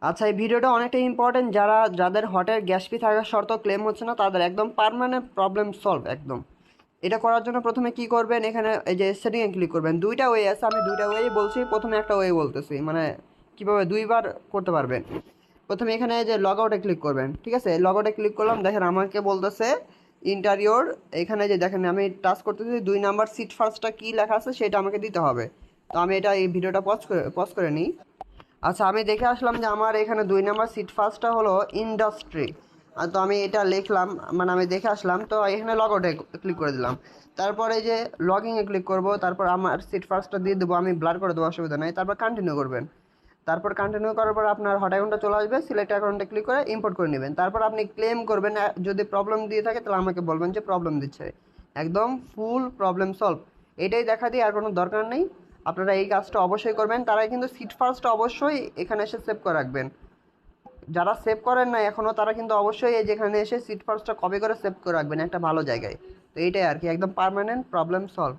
আচ্ছা, এই ভিডিওটা অনেকটা ইম্পর্টেন্ট, যাদের হটের গ্যাস ফি থাকা সত্ত্বেও ক্লেম হচ্ছে না তাদের একদম পার্মানেন্ট প্রবলেম সলভ একদম। এটা করার জন্য প্রথমে কি করবেন, এখানে এই যে সেটিংয়ে ক্লিক করবেন। দুইটা ওয়ে আছে, আমি দুইটা ওয়েই বলছি। প্রথমে একটা ওয়ে বলতেছি, মানে কীভাবে দুইবার করতে পারবেন। প্রথমে এখানে যে লগ আউটে ক্লিক করবেন, ঠিক আছে? লগ আউটে ক্লিক করলাম, দেখেন আমাকে বলতেছে ইন্টারিওর। এখানে যে দেখেন আমি টাচ করতেছি 2 নাম্বার সিট ফার্স্টটা কী লেখা আছে সেটা আমাকে দিতে হবে। তো আমি এটা এই ভিডিওটা পজ করে নিই। আচ্ছা, আমি দেখে আসলাম যে আমার এখানে 2 নাম্বার সিট ফার্স্টটা হলো ইন্ডাস্ট্রি। তো আমি এটা লিখলাম, মানে আমি দেখে আসলাম। তো এখানে লগ আউটে ক্লিক করে দিলাম। তারপরে যে লগইনে ক্লিক করব, তারপর আমার সিট ফার্স্টটা দিয়ে দেবো, আমি ব্লার করে দেবো, অসুবিধা নেই। তারপর কন্টিনিউ করবেন। তারপর কন্টিনিউ করার পর আপনার হট অ্যাকাউন্টটা চলে আসবে, সিলেক্ট অ্যাকাউন্টে ক্লিক করে ইম্পোর্ট করে নেবেন। তারপর আপনি ক্লেম করবেন। যদি প্রবলেম দিয়ে থাকে তাহলে আমাকে বলবেন যে প্রবলেম দিচ্ছে। একদম ফুল প্রবলেম সলভ। এটাই দেখা দিয়ে আর কোনো দরকার নেই। আপনারা এই কাজটা অবশ্যই করবেন। তারাই কিন্তু সিট ফার্স্টটা অবশ্যই এখানে এসে সেভ করে রাখবেন। যারা সেভ করেন না এখনও তারা কিন্তু অবশ্যই এই যেখানে এসে সিট ফার্স্টটা কপি করে সেভ করে রাখবেন একটা ভালো জায়গায়। তো এইটাই আর কি, একদম পার্মানেন্ট প্রবলেম সলভ।